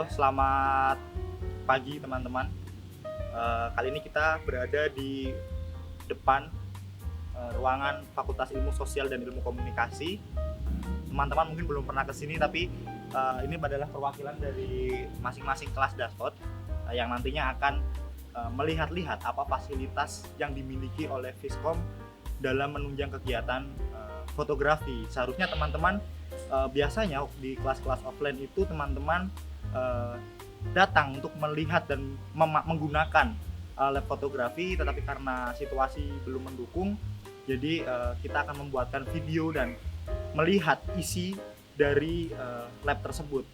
Halo, selamat pagi teman-teman. Kali ini kita berada di depan ruangan Fakultas Ilmu Sosial dan Ilmu Komunikasi. Teman-teman mungkin belum pernah ke sini, tapi ini adalah perwakilan dari masing-masing kelas Daspot yang nantinya akan melihat-lihat apa fasilitas yang dimiliki oleh Fiskom dalam menunjang kegiatan fotografi. Seharusnya teman-teman biasanya di kelas-kelas offline itu teman-teman datang untuk melihat dan menggunakan lab fotografi, tetapi karena situasi belum mendukung, jadi kita akan membuatkan video dan melihat isi dari lab tersebut.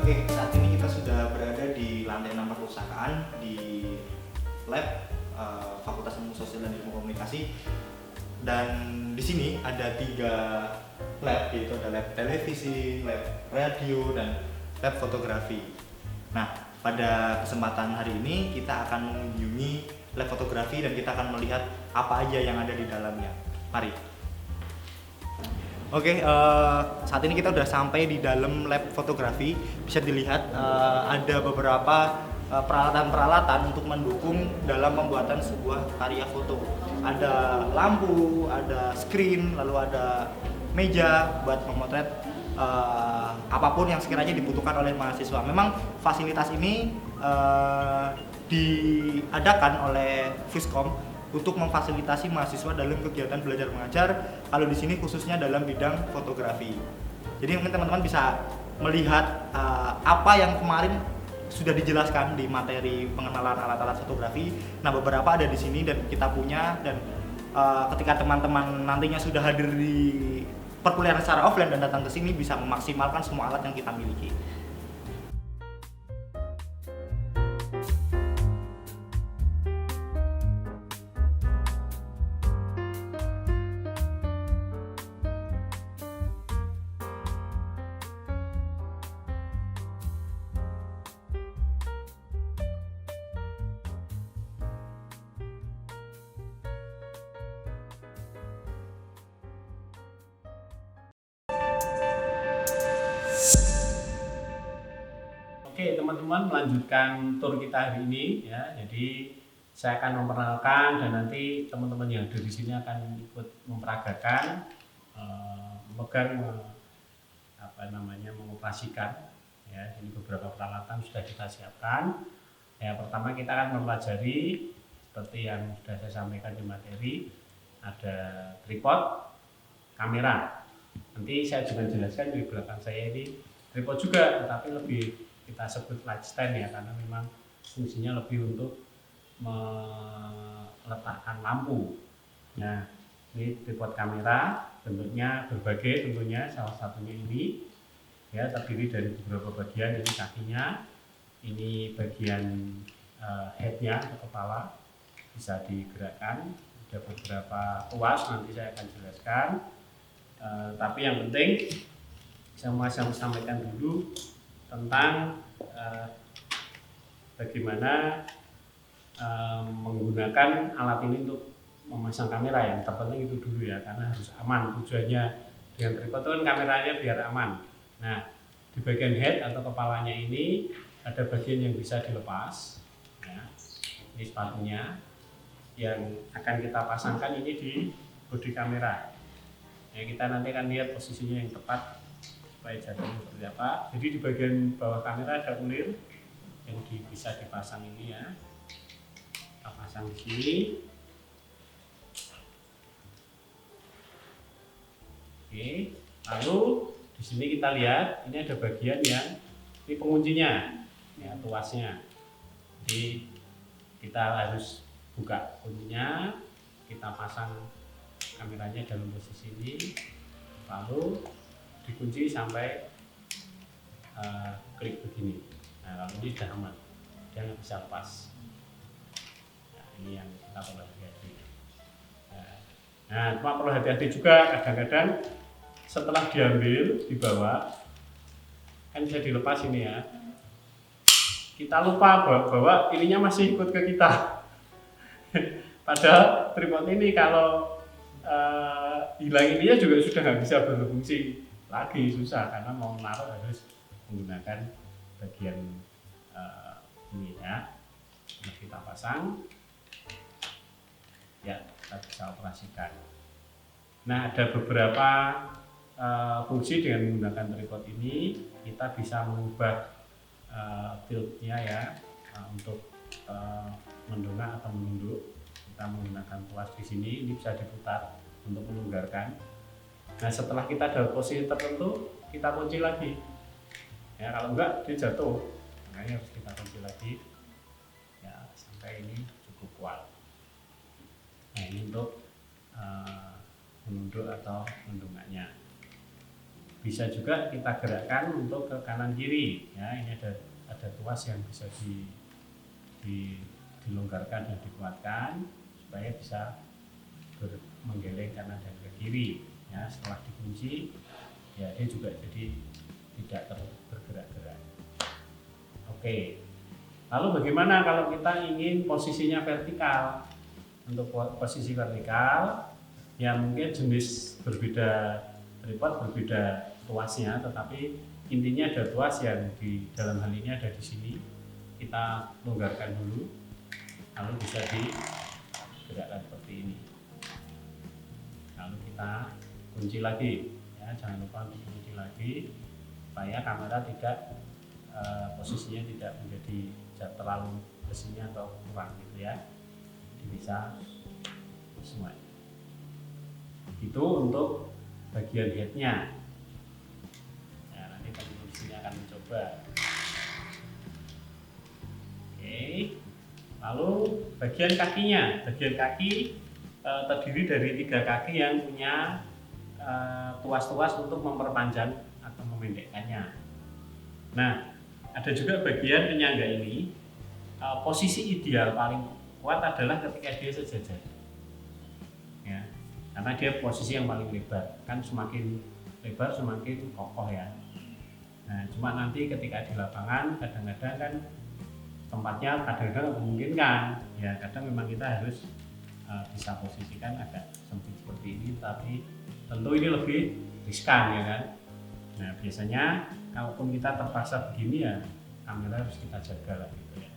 Oke, saat ini kita sudah berada di lantai 6 perpustakaan di lab Fakultas Ilmu Sosial dan Ilmu Komunikasi. Dan di sini ada 3 lab, yaitu ada lab televisi, lab radio, dan lab fotografi. Nah, pada kesempatan hari ini kita akan mengunjungi lab fotografi dan kita akan melihat apa aja yang ada di dalamnya. Mari. Oke, saat ini kita udah sampai di dalam lab fotografi. Bisa dilihat ada beberapa peralatan-peralatan untuk mendukung dalam pembuatan sebuah karya foto. Ada lampu, ada screen, lalu ada meja buat memotret apapun yang sekiranya dibutuhkan oleh mahasiswa. Memang fasilitas ini diadakan oleh Fiskom untuk memfasilitasi mahasiswa dalam kegiatan belajar mengajar. Kalau di sini khususnya dalam bidang fotografi. Jadi mungkin teman-teman bisa melihat apa yang kemarin sudah dijelaskan di materi pengenalan alat-alat fotografi. Nah, beberapa ada di sini dan kita punya, dan ketika teman-teman nantinya sudah hadir di perkuliahan secara offline dan datang ke sini bisa memaksimalkan semua alat yang kita miliki. Oke, teman-teman, melanjutkan tur kita hari ini ya. Jadi saya akan memperkenalkan dan nanti teman-teman yang ada di sini akan ikut memperagakan, memegang, mengoperasikan. Ya, ini beberapa peralatan sudah kita siapkan. Ya, pertama kita akan mempelajari seperti yang sudah saya sampaikan di materi, ada tripod, kamera. Nanti saya juga jelaskan di belakang saya ini tripod juga, tetapi lebih kita sebut light stand ya, karena memang fungsinya lebih untuk meletakkan lampu. Nah, ini tripod kamera, bentuknya berbagai, tentunya salah satunya ini ya, terdiri dari beberapa bagian. Ini kakinya, ini bagian headnya atau kepala, bisa digerakkan. Ada beberapa ruas, nanti saya akan jelaskan. Tapi yang penting saya mau sampaikan dulu tentang bagaimana menggunakan alat ini untuk memasang kamera. Yang terpenting itu dulu ya, karena harus aman. Tujuannya dengan tripod itu kan kameranya biar aman. Nah, di bagian head atau kepalanya ini ada bagian yang bisa dilepas ya. Ini sepatunya yang akan kita pasangkan ini di bodi kamera ya. Kita nanti akan lihat posisinya yang tepat supaya jatuhnya seperti apa. Jadi di bagian bawah kamera ada ulir yang bisa dipasang ini ya. Kita pasang di sini. Oke, lalu di sini kita lihat ini ada bagian yang ini penguncinya ya, tuasnya. Jadi kita harus buka kuncinya, kita pasang kameranya dalam posisi ini. lalu dikunci sampai klik begini. Nah, kalau ini sudah aman, dia nggak bisa lepas. Nah, ini yang kita perlu hati-hati. Nah, cuma perlu hati-hati juga, kadang-kadang setelah diambil, dibawa, kan bisa dilepas ini ya. Kita lupa bahwa ininya masih ikut ke kita. Padahal tripod ini kalau hilang ininya juga sudah nggak bisa berfungsi lagi, susah, karena mau naruh harus menggunakan bagian ini ya. Nah, kita pasang, ya kita bisa operasikan. Nah, ada beberapa fungsi dengan menggunakan tripod ini. Kita bisa mengubah tiltnya ya, untuk mendongak atau menunduk. Kita menggunakan tuas di sini, ini bisa diputar untuk melonggarkan. Nah, setelah kita dalam posisi tertentu, kita kunci lagi. Ya, kalau enggak dia jatuh, makanya harus kita kunci lagi. Ya, sampai ini cukup kuat. Nah, ini untuk menunduk atau mendongaknya. Bisa juga kita gerakkan untuk ke kanan kiri. Ya, ini ada tuas yang bisa dilonggarkan dan dikuatkan supaya bisa menggeleng kanan dan ke kiri. Ya, setelah dikunci, ya dia juga jadi tidak bergerak-gerak. Oke. Lalu bagaimana kalau kita ingin posisinya vertikal? Untuk posisi vertikal, ya mungkin jenis berbeda tripod, berbeda tuasnya, tetapi intinya ada tuas yang di dalam hal ini ada di sini. Kita longgarkan dulu, lalu bisa digerakkan seperti ini. Lalu kita kunci lagi, ya jangan lupa untuk kunci lagi supaya kamera tidak posisinya tidak menjadi terlalu ke sini atau kurang gitu ya. Jadi bisa semua. Itu untuk bagian headnya. Nah, nanti teman-teman di sini akan mencoba. Oke. Lalu bagian kakinya, bagian kaki terdiri dari 3 kaki yang punya tuas-tuas untuk memperpanjang atau memendekkannya. Nah, ada juga bagian penyangga ini. Posisi ideal paling kuat adalah ketika dia sejajar. Ya, karena dia posisi yang paling lebar. Kan semakin lebar semakin kokoh ya. Nah, cuma nanti ketika di lapangan kadang-kadang kan tempatnya kadang-kadang memungkinkan. Ya, kadang memang kita harus bisa posisikan agak sempit seperti ini, tapi tentu ini lebih riskan ya kan. Nah, biasanya kalaupun kita terpaksa begini ya kamera harus kita jaga lah gitu ya.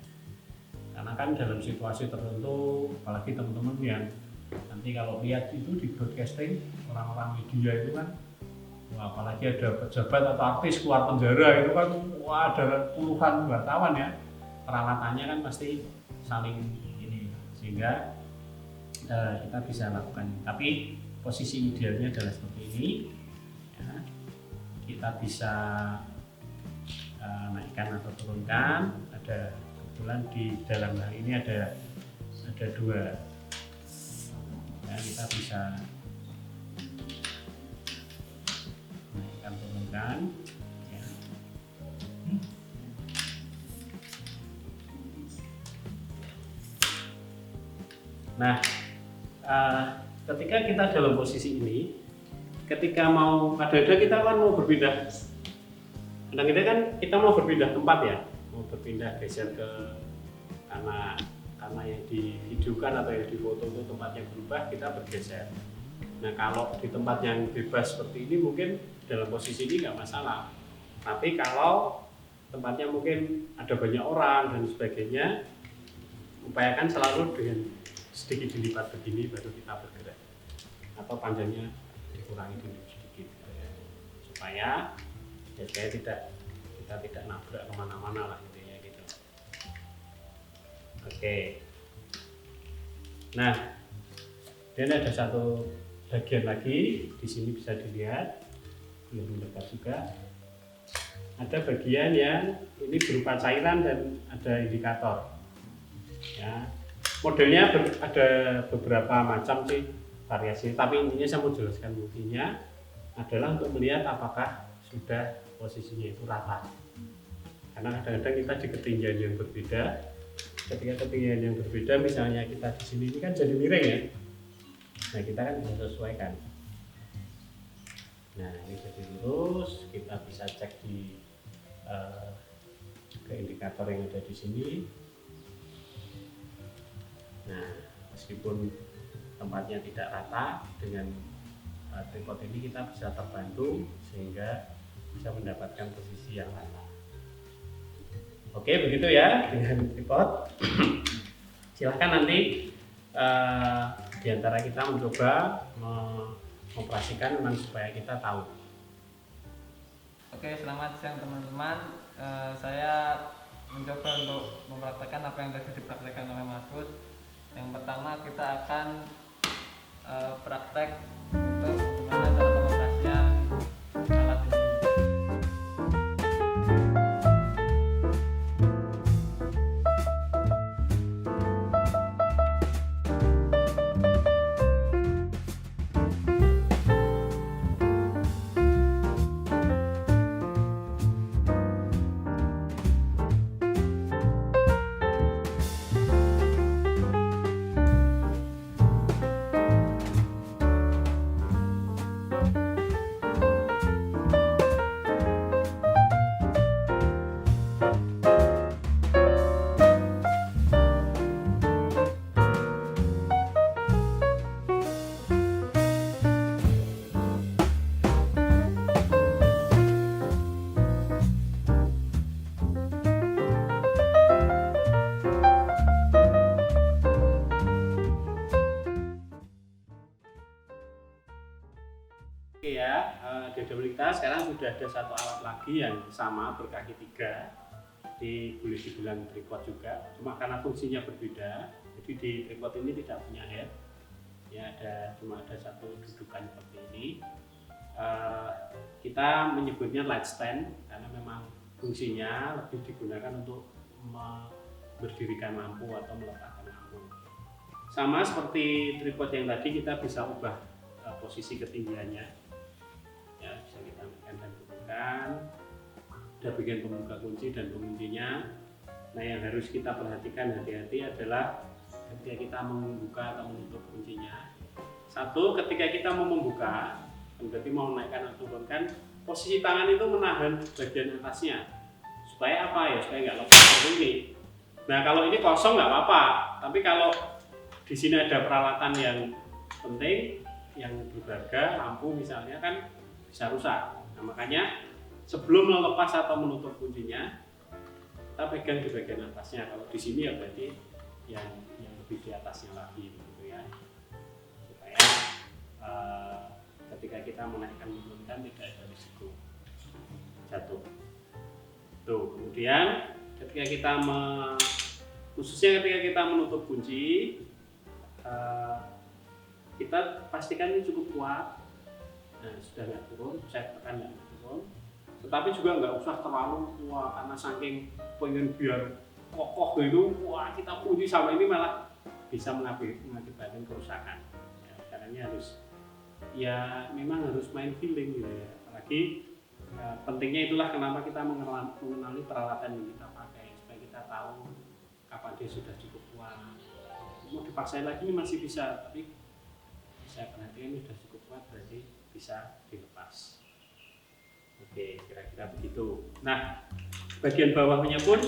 Karena kan dalam situasi tertentu, apalagi teman-teman yang nanti kalau lihat itu di broadcasting, orang-orang media itu kan, apalagi ada pejabat atau artis keluar penjara itu kan, wah ada puluhan wartawan ya, peralatannya kan pasti saling ini, sehingga kita bisa lakukan. Tapi posisi idealnya adalah seperti ini ya. Kita bisa naikkan atau turunkan. Ada kebetulan di dalam hal ini ada 2 ya, kita bisa naikkan turunkan ya. Nah, ketika kita dalam posisi ini, ketika mau kadang-kadang kita kan mau berpindah, kadang-kadang kan kita mau berpindah tempat ya, mau berpindah geser ke karena yang divideokan atau yang difoto itu tempatnya berubah, kita bergeser. Nah, kalau di tempat yang bebas seperti ini mungkin dalam posisi ini nggak masalah, tapi kalau tempatnya mungkin ada banyak orang dan sebagainya, upayakan selalu dengan sedikit dilipat begini baru kita bergerak, atau panjangnya dikurangi sedikit ya. supaya kita tidak nabrak kemana-mana lah intinya gitu. Oke. Nah, dan ada satu bagian lagi di sini bisa dilihat, lebih dekat juga. Ada bagian yang ini berupa cairan dan ada indikator. Ya, modelnya ada beberapa macam sih variasi, tapi intinya saya mau jelaskan intinya. adalah untuk melihat apakah sudah posisinya itu rata. Karena kadang-kadang kita di ketinggian yang berbeda, ketika ketinggian yang berbeda, misalnya kita di sini ini kan jadi miring ya. Nah, kita kan bisa sesuaikan. Nah, ini jadi lurus, kita bisa cek di ke indikator yang ada di sini. Nah, meskipun tempatnya tidak rata, dengan tripod ini kita bisa terbantu sehingga bisa mendapatkan posisi yang rata. Oke, begitu ya dengan tripod. Silahkan nanti di antara kita mencoba mengoperasikan memang supaya kita tahu. Oke, selamat siang teman-teman. Saya mencoba untuk mempraktekkan apa yang tadi dipraktekkan oleh Mas Gus. Yang pertama kita akan praktek untuk bagaimana cara pengoperasian alat ini. Oke ya, di hadapan kita sekarang sudah ada satu alat lagi yang sama berkaki 3, boleh dibilang tripod juga, cuma karena fungsinya berbeda. Jadi di tripod ini tidak punya head, ya cuma ada satu dudukan seperti ini. Kita menyebutnya light stand karena memang fungsinya lebih digunakan untuk berdirikan lampu atau meletakkan lampu. Sama seperti tripod yang tadi, kita bisa ubah posisi ketinggiannya. Ya, bisa kita naikkan dan turunkan. Ada bagian pembuka kunci dan penguncinya. Nah, yang harus kita perhatikan hati-hati adalah ketika kita membuka atau menutup kuncinya. Satu, ketika kita mau membuka, berarti mau menaikkan atau turunkan, posisi tangan itu menahan bagian atasnya. Supaya apa ya? Supaya nggak lepas seperti ini. Nah, kalau ini kosong nggak apa-apa. Tapi kalau di sini ada peralatan yang penting, yang berharga, lampu misalnya, kan bisa rusak. Nah, makanya sebelum melepas atau menutup kuncinya, kita pegang di bagian atasnya. Kalau di sini ya berarti yang lebih di atasnya lagi, gitu ya, supaya ketika kita menaikkan menurunkan tidak ada risiko jatuh. Tuh, kemudian ketika kita khususnya ketika kita menutup kunci, kita pastikan ini cukup kuat. Nah, sudah nggak turun, saya tekan nggak turun. Tetapi juga nggak usah terlalu kuat, karena saking pengen biar kokoh gitu, wah kita kunci sama ini malah bisa mengakibatkan kerusakan. Ya, caranya harus, ya memang harus main feeling gitu ya. Apalagi pentingnya itulah kenapa kita mengenali peralatan yang kita pakai, supaya kita tahu kapan dia sudah cukup kuat. Mau dipaksain lagi masih bisa, tapi saya perhatikan ini sudah cukup kuat, berarti bisa dilepas. Oke, kira-kira begitu. Nah, bagian bawahnya pun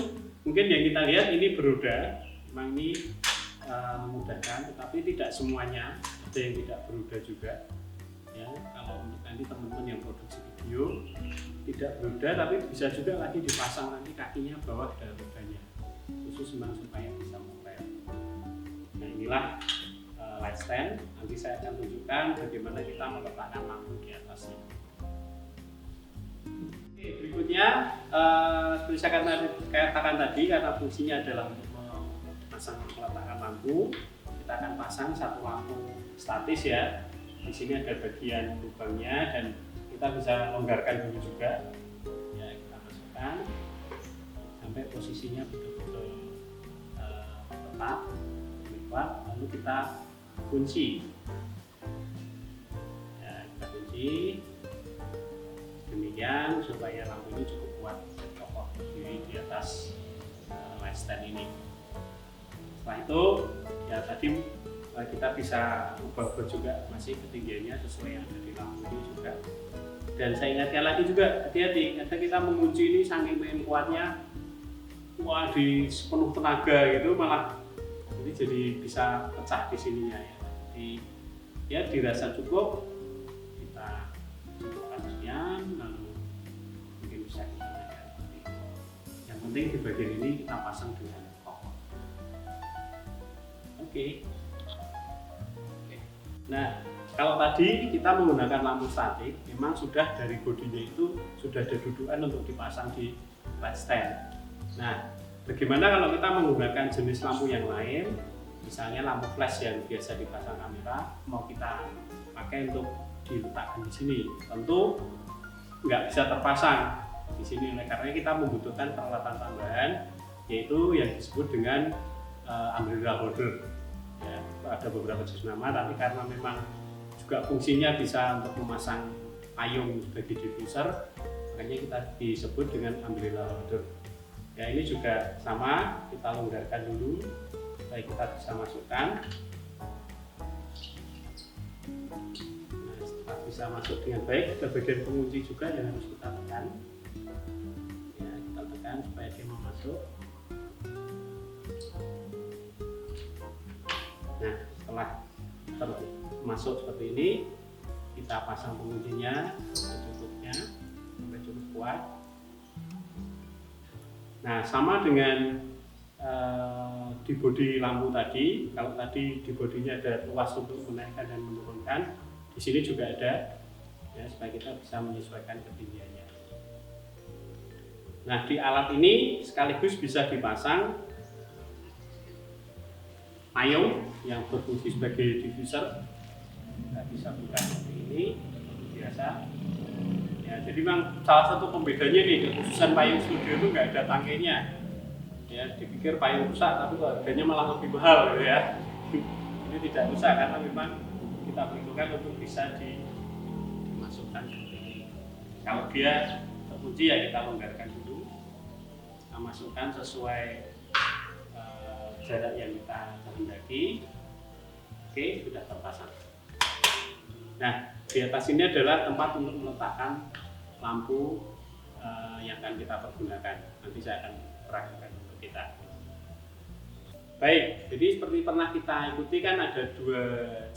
mungkin yang kita lihat ini beroda. Memang ini memudahkan, tetapi tidak semuanya, ada yang tidak beroda juga. Ya, kalau untuk nanti teman-teman yang produksi video tidak beroda, tapi bisa juga lagi dipasang nanti kakinya bawah dari rodanya, khusus memang supaya bisa mengopel. Nah, inilah light stand. Nanti saya akan tunjukkan bagaimana kita meletakkan lampu di atasnya. Oke, berikutnya seperti saya katakan tadi, karena fungsinya adalah untuk meletakkan lampu, kita akan pasang satu lampu statis ya. Di sini ada bagian lubangnya dan kita bisa longgarkan dulu juga. Ya, kita masukkan sampai posisinya betul-betul tetap, lalu kita kunci. Ya, kita kunci. demikian supaya lampu ini cukup kuat kokoh di atas light stand ini. Setelah itu ya tadi kita bisa ubah juga masih ketinggiannya sesuai yang ada di lampu ini juga. Dan saya ingatkan lagi juga, hati-hati ketika kita mengunci ini saking main kuatnya, wah di sepenuh tenaga gitu malah ini jadi bisa pecah di sininya ya. Jadi ya dirasa cukup, kita cukupkan sekian, lalu mungkin bisa kita naikkan. Yang penting di bagian ini kita pasang dengan kokoh. Oke. Nah, kalau tadi kita menggunakan lampu statik, memang sudah dari bodinya itu sudah ada dudukan untuk dipasang di light stand. Nah, bagaimana kalau kita menggunakan jenis lampu yang lain, misalnya lampu flash yang biasa dipasang kamera, mau kita pakai untuk diletakkan di sini, tentu nggak bisa terpasang di sini, karena kita membutuhkan peralatan tambahan, yaitu yang disebut dengan umbrella holder. Ya, ada beberapa jenis nama, tapi karena memang juga fungsinya bisa untuk memasang payung sebagai diffuser, makanya kita disebut dengan umbrella holder. Ya, ini juga sama, kita longgarkan dulu supaya kita bisa masukkan. Nah, setelah bisa masuk dengan baik, ada bagian pengunci juga yang harus kita tekan. Ya, kita tekan supaya dia mau masuk. Nah, setelah masuk seperti ini, kita pasang penguncinya secukupnya sampai cukup kuat. Nah, sama dengan di bodi lampu tadi, kalau tadi di bodinya ada luas untuk menaikkan dan menurunkan, di sini juga ada, ya, supaya kita bisa menyesuaikan ketinggiannya. Nah, di alat ini sekaligus bisa dipasang payung yang berfungsi sebagai diffuser. Kita bisa buka seperti ini, biasa. Ya, jadi memang salah satu pembedanya nih, kekhususan payung studio itu nggak ada tangkainya. Ya, dipikir payung rusak, tapi harganya malah lebih mahal, gitu ya. Ini tidak rusak karena memang kita perlukan untuk bisa dimasukkan seperti ini. Kalau dia terkunci ya kita longgarkan dulu, kita masukkan sesuai jarak yang kita kehendaki. Oke, sudah terpasang. Nah, di atas ini adalah tempat untuk meletakkan lampu yang akan kita pergunakan. Nanti saya akan peragakan untuk kita. Baik, jadi seperti pernah kita ikuti kan ada dua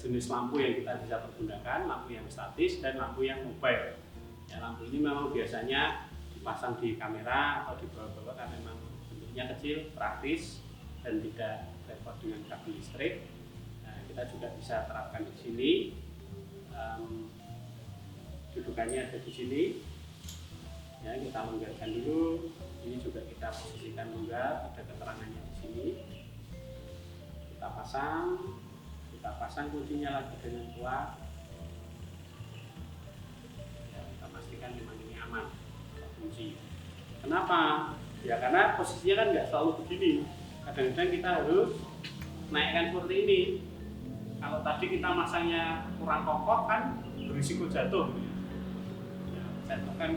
jenis lampu yang kita bisa pergunakan, lampu yang statis dan lampu yang mobile. Ya, lampu ini memang biasanya dipasang di kamera atau di bawah-bawah karena memang bentuknya kecil, praktis, dan tidak repot dengan kabel listrik. Nah, kita juga bisa terapkan di sini. Dudukannya ada di sini. Ya, kita longgarkan dulu. Ini juga kita posisikan longgar, ada keterangannya di sini. Kita pasang kuncinya lagi dengan kuat. Ya, kita pastikan memang ini aman kunci. Kenapa? Ya karena posisinya kan nggak selalu begini. Kadang-kadang kita harus naikkan seperti ini. Kalau tadi kita masangnya kurang kokoh kan berisiko jatuh. Ya, jatuh kan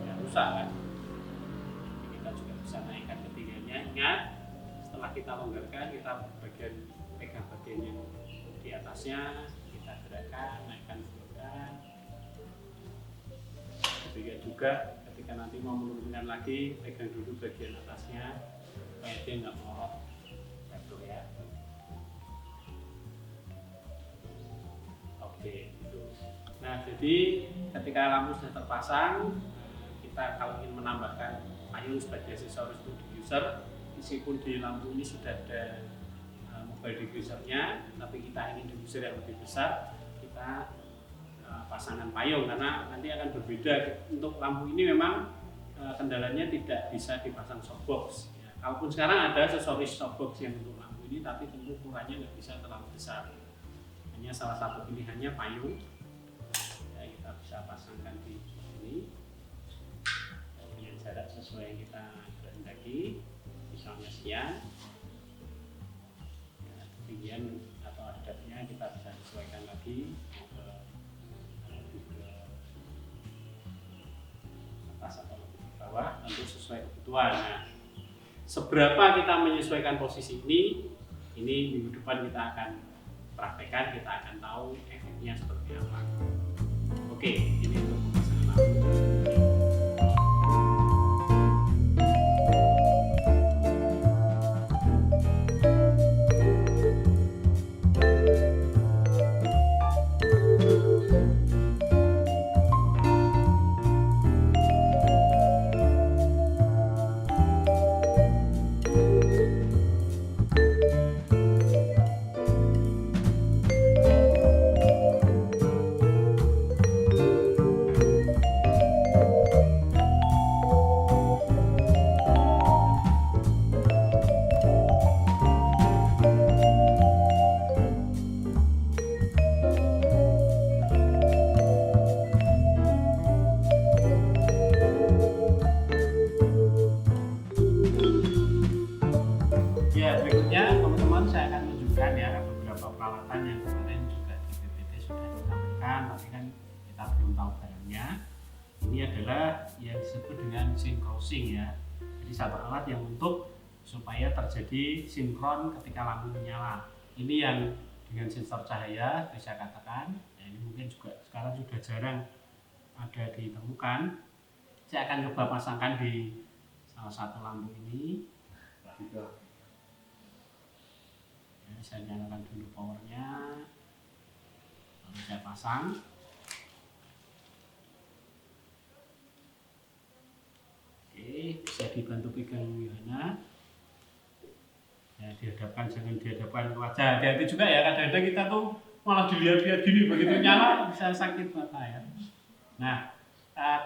ya rusak kan. Jadi kita juga bisa naikkan ketinggiannya. Ingat, setelah kita longgarkan, kita pegang bagian yang di atasnya, kita gerakkan, naikkan, turunkan. Demikian juga ketika nanti mau menurunkan lagi, pegang dulu bagian atasnya supaya dia nggak melorot jatuh ya. Oke, gitu. Nah, jadi ketika lampu sudah terpasang, kita kalau ingin menambahkan payung sebagai aksesoris untuk diffuser, meskipun di lampu ini sudah ada mobile diffusernya, tapi kita ingin diffuser yang lebih besar, kita pasangan payung karena nanti akan berbeda. Untuk lampu ini memang kendalanya tidak bisa dipasang softbox. Ya, kalaupun sekarang ada aksesoris softbox yang untuk lampu ini, tapi tentu ukurannya nggak bisa terlalu besar. Hanya salah satu pilihannya payung. Ya, kita bisa pasangkan di sini dengan jarak sesuai yang kita kehendaki, misalnya sekian. Ya, ketinggian atau hadapnya kita bisa sesuaikan lagi. seberapa kita menyesuaikan posisi ini minggu depan kita akan praktekkan, kita akan tahu efeknya seperti apa. Oke, ini untuk pemasangan lampu. Ya, berikutnya teman-teman saya akan menunjukkan ya beberapa peralatan yang kemarin juga di PPT sudah disampaikan, tapi kan kita belum tahu barangnya. Ini adalah yang disebut dengan synchrosync ya. Jadi satu alat yang untuk supaya terjadi sinkron ketika lampu menyala. Ini yang dengan sensor cahaya bisa katakan. Ya, ini mungkin juga sekarang sudah jarang ada ditemukan. Saya akan coba pasangkan di salah satu lampu ini. Ya, saya nyalakan dulu powernya, lalu saya pasang. Oke, bisa dibantu pegang Yohana. Ya, dihadapkan, jangan dihadapkan wajah. Hati-hati juga ya, kadang-kadang kita tuh malah dilihat-lihat gini, begitu nyala bisa sakit mata ya. Nah,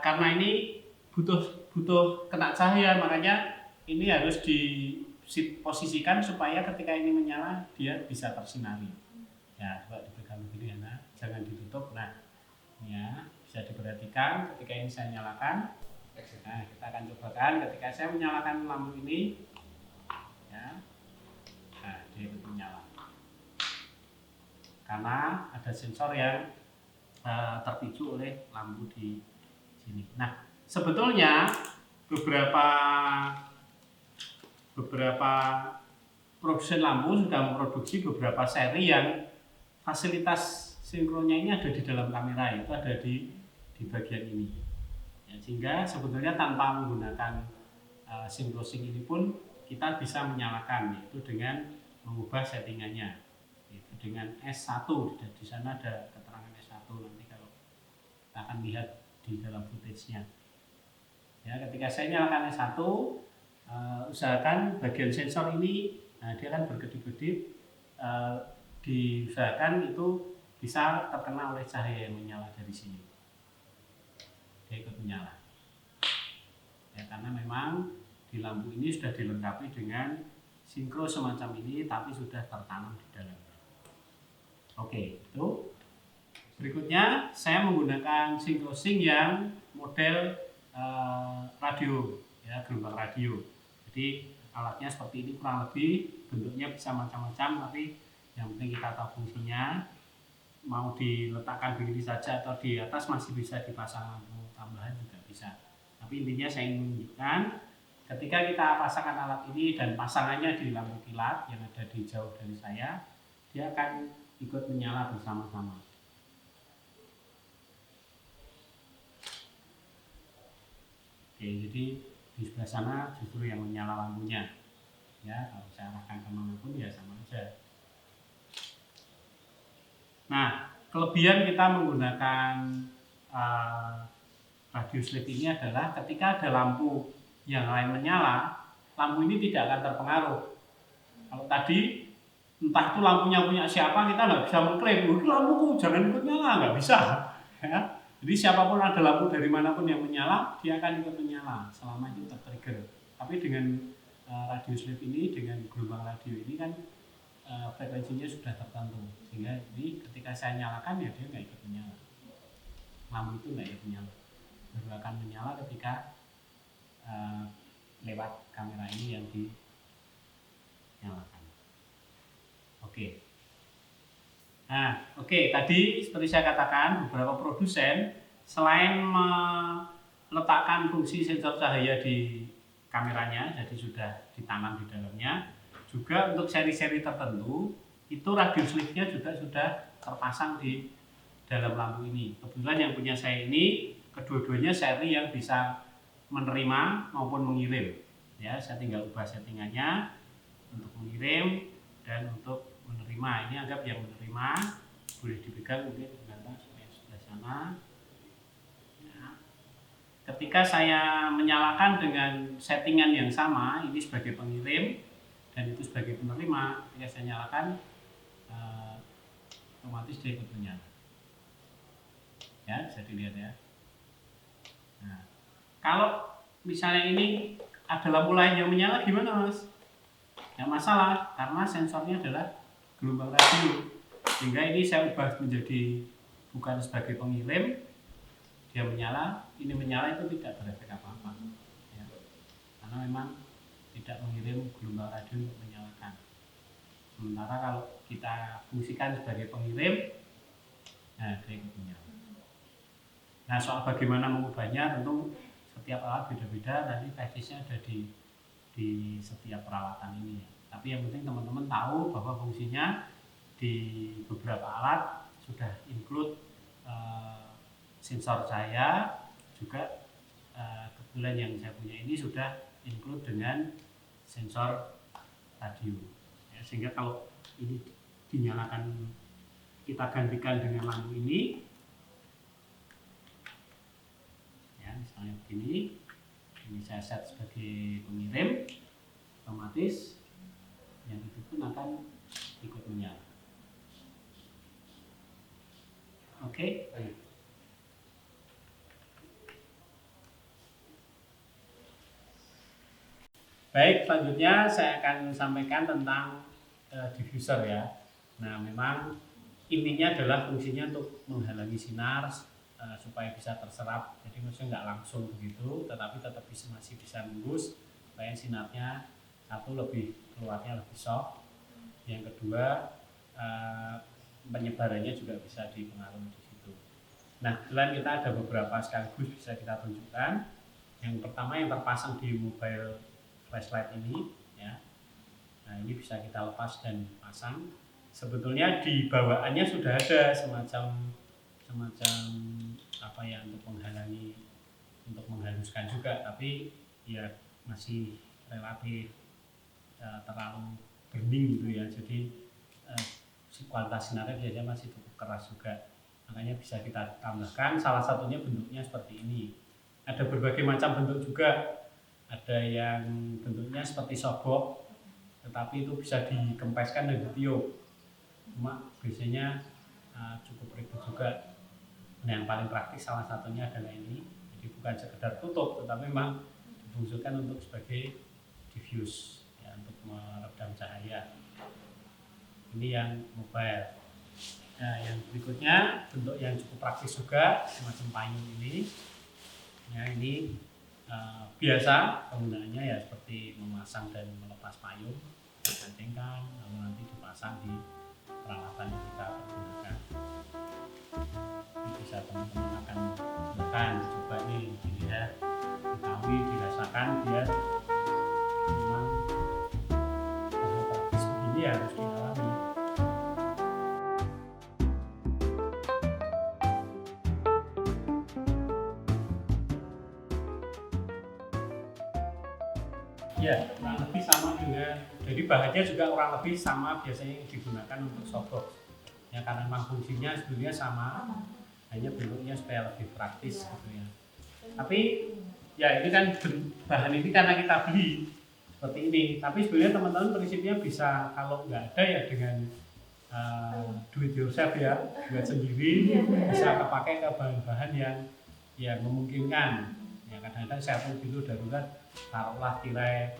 karena ini butuh kena cahaya, makanya ini harus diposisikan supaya ketika ini menyala dia bisa tersinari. Ya, coba dipegang begini ya, nah, jangan ditutup. Nah, ya bisa diperhatikan ketika ini saya nyalakan. Nah, kita akan cobakan ketika saya menyalakan lampu ini, ya, nah dia ikut menyala. Karena ada sensor yang terpicu oleh lampu di sini. Nah, sebetulnya beberapa produsen lampu sudah memproduksi beberapa seri yang fasilitas sinkronnya ini ada di dalam kamera, itu ada di bagian ini ya, sehingga sebetulnya tanpa menggunakan synchrosync ini pun kita bisa menyalakan, yaitu dengan mengubah settingannya, yaitu dengan S1. Di sana ada keterangan S1, nanti kalau kita akan lihat di dalam footage-nya ya. Ketika saya nyalakan S1, usahakan bagian sensor ini, nah dia kan berkedip-kedip, diusahakan itu bisa terkena oleh cahaya yang menyala dari sini, dia ikut menyala ya, karena memang di lampu ini sudah dilengkapi dengan sinkro semacam ini, tapi sudah tertanam di dalamnya. Oke, itu berikutnya saya menggunakan synchrosync yang model radio ya, gelombang radio. Jadi alatnya seperti ini kurang lebih, bentuknya bisa macam-macam, tapi yang penting kita tahu fungsinya. Mau diletakkan begini saja atau di atas masih bisa dipasang lampu tambahan juga bisa. Tapi intinya saya ingin menunjukkan ketika kita pasangkan alat ini dan pasangannya di lampu kilat yang ada di jauh dari saya, dia akan ikut menyala bersama-sama. Oke, jadi di sebelah sana justru yang menyala lampunya ya, kalau saya arahkan kemanapun ya sama aja. Nah, kelebihan kita menggunakan radio slip ini adalah ketika ada lampu yang lain menyala, lampu ini tidak akan terpengaruh. Kalau tadi entah itu lampunya punya siapa, kita nggak bisa mengklaim, lampuku jangan ikut nyala, nggak bisa ya. Jadi siapapun ada lampu dari manapun yang menyala, dia akan ikut menyala selama itu tertrigger. Tapi dengan radio slip ini, dengan gelombang radio ini kan frekuensinya sudah tertentu, sehingga ini ketika saya nyalakan ya dia nggak ikut menyala, lampu itu nggak ikut menyala, baru akan menyala ketika lewat kamera ini yang dinyalakan. Oke. Nah, tadi seperti saya katakan, beberapa produsen selain meletakkan fungsi sensor cahaya di kameranya, jadi sudah ditanam di dalamnya. Juga untuk seri-seri tertentu itu radius liftnya juga sudah terpasang di dalam lampu ini. Kebetulan yang punya saya ini kedua-duanya seri yang bisa menerima maupun mengirim. Ya, saya tinggal ubah settingannya untuk mengirim dan untuk menerima. Ini anggap yang menerima, boleh dipegang mungkin supaya sebelah sana. Ya. Ketika saya menyalakan dengan settingan yang sama, ini sebagai pengirim dan itu sebagai penerima, ketika saya nyalakan otomatis dia ikut menyala. Ya, bisa dilihat ya. Nah, kalau misalnya ini ada lampu lain yang menyala gimana, Mas? Nggak masalah, karena sensornya adalah gelombang radio. Sehingga ini saya ubah menjadi bukan sebagai pengirim, dia menyala, ini menyala itu tidak berefek apa-apa. Ya. Karena memang tidak mengirim gelombang radio untuk menyalakan. Sementara kalau kita fungsikan sebagai pengirim, nah dia ikut menyala. Nah, soal bagaimana mengubahnya tentu setiap alat beda-beda, nanti teknisnya ada di setiap peralatan ini. Tapi yang penting teman-teman tahu bahwa fungsinya di beberapa alat sudah include sensor cahaya, juga kebetulan yang saya punya ini sudah include dengan sensor radio. Ya, sehingga kalau ini dinyalakan, kita gantikan dengan lampu ini, misalnya begini, ini saya set sebagai pengirim, otomatis yang itu pun akan ikut menyala. Oke. Baik, selanjutnya saya akan sampaikan tentang diffuser ya. Nah, memang intinya adalah fungsinya untuk menghalangi sinar supaya bisa terserap, jadi maksudnya nggak langsung begitu, tetapi tetap masih bisa nembus, supaya sinarnya satu lebih keluarnya lebih soft, yang kedua penyebarannya juga bisa dipengaruhi di situ. Nah, kebetulan kita ada beberapa sekaligus bisa kita tunjukkan. Yang pertama yang terpasang di mobile flashlight ini, ya. Nah, ini bisa kita lepas dan pasang. Sebetulnya di bawaannya sudah ada semacam apa ya, untuk menghalangi, untuk menghaluskan juga, tapi ya masih relatif terlalu bening gitu ya, jadi kualitas sinarnya biasanya masih cukup keras juga, makanya bisa kita tambahkan. Salah satunya bentuknya seperti ini. Ada berbagai macam bentuk juga, ada yang bentuknya seperti sobok tetapi itu bisa dikempeskan dan ditiup, cuma biasanya cukup ribet juga. Nah, yang paling praktis salah satunya adalah ini, jadi bukan sekedar tutup tetapi memang difungsikan untuk sebagai diffuse ya, untuk meredam cahaya. Ini yang mobile. Nah, yang berikutnya bentuk yang cukup praktis juga, semacam payung ini ya, ini biasa penggunaannya ya seperti memasang dan melepas payung, digantungkan lalu nanti dipasang di peralatan yang kita pergunakan. Ini bisa teman-teman akan gunakan, coba nih dilihat, diketahui, dirasakan, biar memang hal praktis begini harus dialami. Ya, kurang lebih sama dengan, jadi bahannya juga kurang lebih sama biasanya yang digunakan untuk softbox ya, karena memang fungsinya sebenarnya sama, hanya bentuknya supaya lebih praktis gitu ya. Tapi ya ini kan bahan ini karena kita beli seperti ini, tapi sebenarnya teman-teman prinsipnya bisa, kalau nggak ada ya dengan do it yourself ya, buat sendiri, bisa kepakai ke bahan-bahan yang memungkinkan ya. Kadang-kadang saya pun dulu darurat taruhlah tirai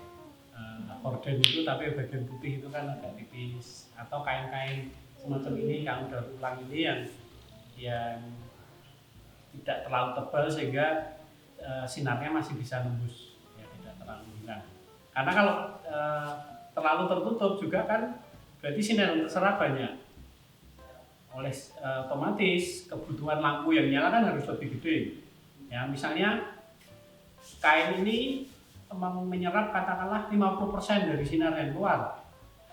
horden itu, tapi bagian putih itu kan agak tipis, atau kain-kain semacam ini yang udah ulang ini yang tidak terlalu tebal sehingga sinarnya masih bisa nembus ya, tidak terlalu hilang. Karena kalau terlalu tertutup juga kan berarti sinar yang terserap banyak, oleh otomatis kebutuhan lampu yang nyala kan harus lebih gede ya. Misalnya kain ini menyerap katakanlah 50% dari sinar yang keluar.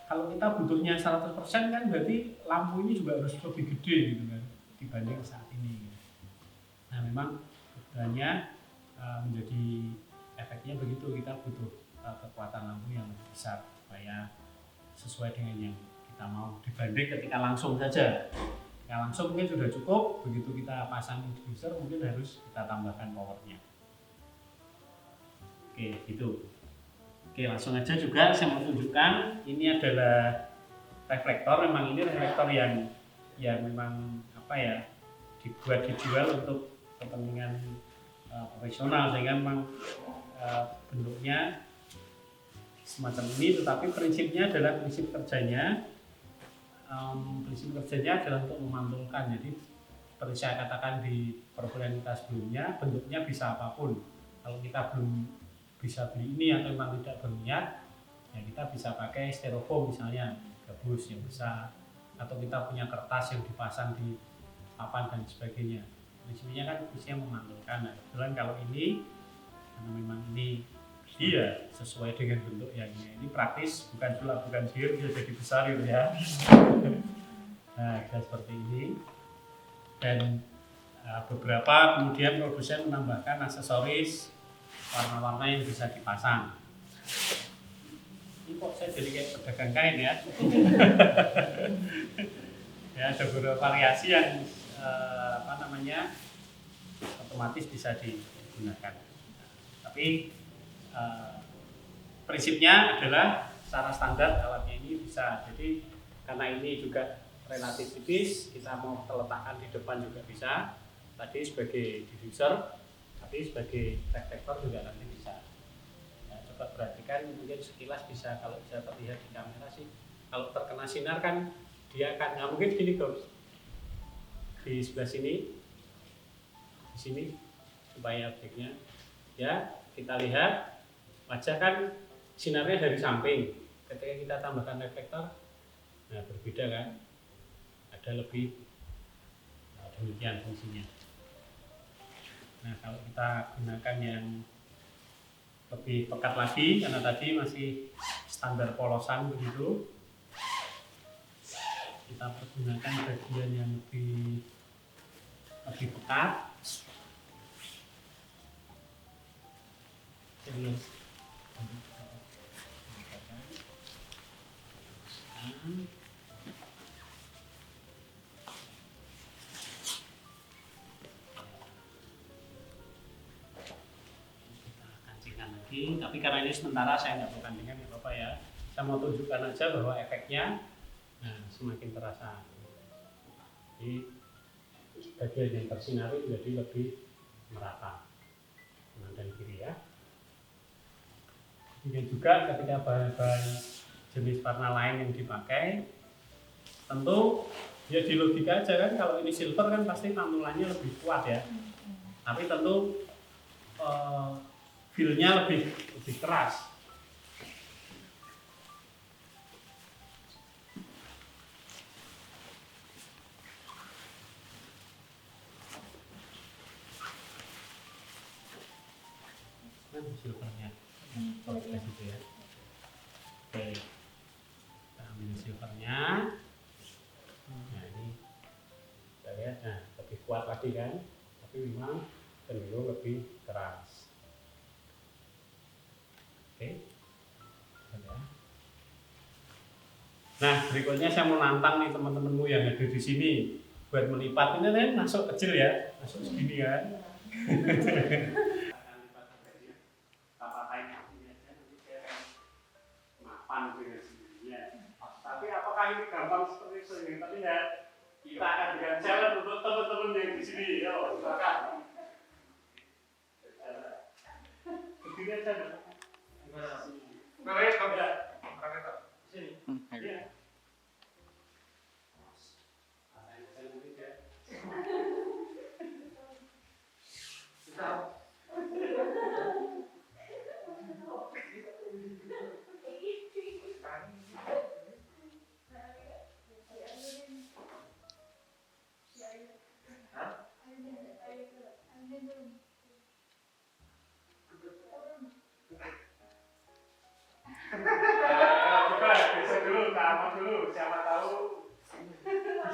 Kalau kita butuhnya 100% kan berarti lampu ini juga harus lebih gede gitu kan dibanding saat ini. Nah memang sebenarnya menjadi efeknya begitu, kita butuh kekuatan lampu yang lebih besar supaya sesuai dengan yang kita mau dibanding ketika langsung saja. Ketika langsung mungkin sudah cukup, begitu kita pasang diffuser mungkin harus kita tambahkan powernya. Oke gitu. Oke langsung aja juga saya mau tunjukkan, ini adalah reflektor. Memang ini reflektor yang memang dijual untuk kepentingan profesional, sehingga memang bentuknya semacam ini, tetapi prinsipnya adalah prinsip kerjanya adalah untuk memantulkan. Jadi seperti saya katakan di perkuliahan kita sebelumnya, bentuknya bisa apapun. Kalau kita belum bisa beli ini atau memang tidak berniat, ya kita bisa pakai styrofoam misalnya, gabus yang besar, atau kita punya kertas yang dipasang di papan dan sebagainya. Prinsipnya kan isinya memantulkan. Nah, kebetulan kalau ini karena memang ini dia sesuai dengan bentuk yang ini praktis, bukan sulap, bukan sihir, bisa jadi besar gitu ya. Nah kita seperti ini, dan beberapa kemudian produsen menambahkan aksesoris warna-warna yang bisa dipasang. Ini kok saya jadi kayak pedagang kain ya. Ya ada beberapa variasi yang otomatis bisa digunakan. Tapi prinsipnya adalah secara standar alatnya ini bisa. Jadi karena ini juga relatif tipis, kita mau letakkan di depan juga bisa. Tadi sebagai diffuser, tapi sebagai reflektor juga nanti bisa. Ya, coba perhatikan, mungkin sekilas bisa, kalau bisa terlihat di kamera sih, kalau terkena sinar kan dia akan, nggak mungkin gini kok, di sebelah sini, di sini supaya objeknya, ya kita lihat wajah kan sinarnya dari samping. Ketika kita tambahkan reflektor, nah berbeda kan, ada lebih demikian fungsinya. Nah kalau kita gunakan yang lebih pekat lagi, karena tadi masih standar polosan begitu, kita pergunakan bagian yang lebih pekat. Tapi karena ini sementara saya nggak mau kandingkan, nggak apa-apa ya. Saya mau tunjukkan aja bahwa efeknya semakin terasa. Jadi bagian yang tersinari jadi lebih merata kanan dan kiri ya. Kemudian juga ketika bahan-bahan jenis warna lain yang dipakai, tentu ya di logika aja kan, kalau ini silver kan pasti pantulannya lebih kuat ya. Tapi tentu feel-nya lebih keras. Silvernya, gitu ya. Oke, kita ambil silvernya. Nah ini kita lihat, nah lebih kuat lagi kan, tapi memang cenderung lebih keras. Oke. Nah berikutnya saya mau nantang nih teman-temanmu yang ada di sini buat melipat. Ini kan masuk kecil ya, masuk segini kan. Tapi apakah ini gampang seperti itu? Tapi ya kita akan berikan challenge untuk teman-teman yang di sini. Yo, silakan. Begini aja. Boleh, kamu ya. Sini. Iya.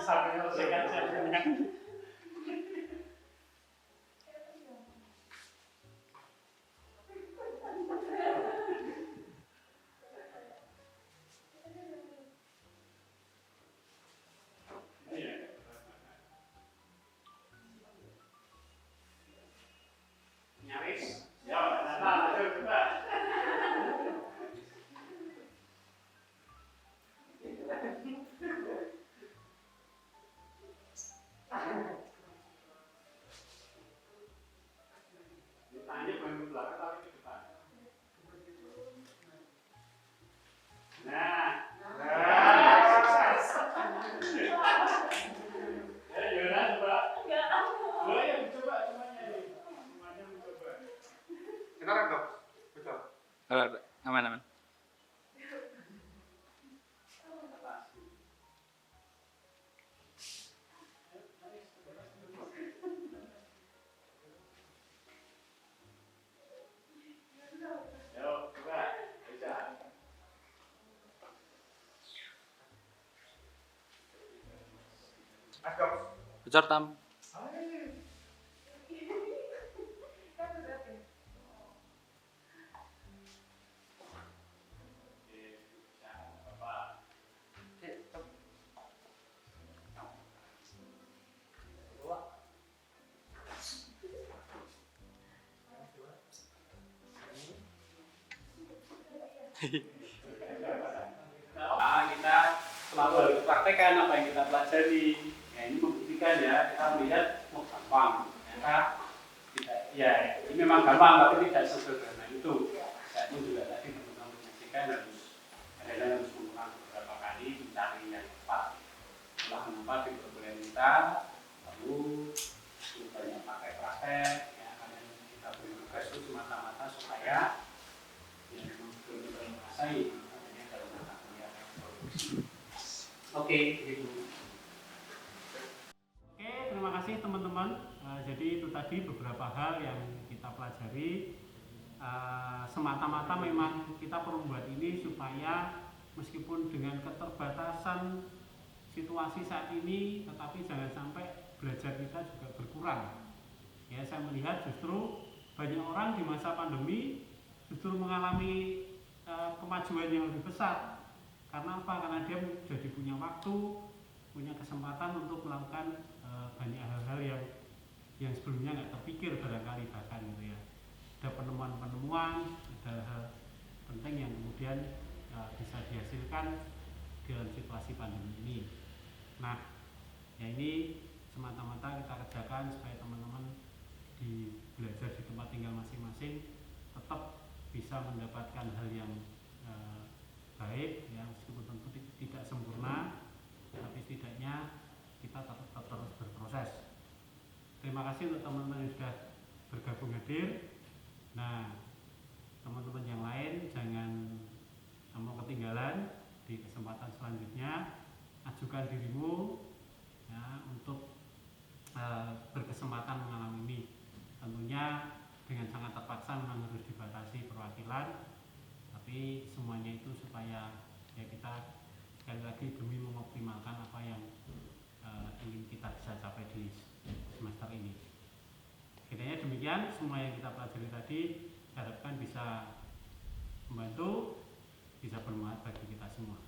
sampai selesaikan saja. Nyaris. Ya, nah, ayo coba. Ditanya bukan ke belakang tapi ke depan. Nah, ayo Yona coba. Boleh yang coba semuanya nih. Semuanya mencoba. Kita rekam, betul. Aman. Yo, coba. Bisa. Rekam. Bocor tam. Oke, bisa. Apa? Nah, kita selalu harus praktekkan apa yang kita pelajari. Ya, ini membuktikan ya, kita melihat oh gampang. Ternyata tidak, ya ini memang gampang tapi tidak sesederhana itu. Saya pun juga tadi teman-teman menyaksikan harus mengulang beberapa kali mencari yang tepat. Setelah menempat di perkuliahan kita, lalu banyak pakai praktek. Ya, kalian kita beri tugas itu semata-mata supaya yang memang benar-benar menguasai. Oke, gitu. Oke, terima kasih teman-teman. Jadi itu tadi beberapa hal yang kita pelajari. Semata-mata memang kita perlu buat ini supaya meskipun dengan keterbatasan situasi saat ini, tetapi jangan sampai belajar kita juga berkurang. Ya, saya melihat justru banyak orang di masa pandemi justru mengalami kemajuan yang lebih besar. Karena apa? Karena dia jadi punya waktu, punya kesempatan untuk melakukan banyak hal-hal yang sebelumnya nggak terpikir barangkali bahkan gitu ya. Ada penemuan-penemuan, ada hal penting yang kemudian bisa dihasilkan dalam situasi pandemi ini. Nah, ya ini semata-mata kita kerjakan supaya teman-teman belajar di tempat tinggal masing-masing tetap bisa mendapatkan hal yang baik, ya meskipun tentu tidak sempurna, tapi setidaknya kita tetap terus berproses. Terima kasih untuk teman-teman yang sudah bergabung hadir. Nah, teman-teman yang lain jangan mau ketinggalan di kesempatan selanjutnya. Ajukan dirimu ya, untuk berkesempatan mengalami ini. Tentunya dengan sangat terpaksa memang harus dibatasi perwakilan. Tapi semuanya itu supaya ya kita sekali lagi demi mengoptimalkan apa yang ingin kita bisa capai di semester ini. Kiranya demikian semua yang kita pelajari tadi, harapkan bisa membantu, bisa bermanfaat bagi kita semua.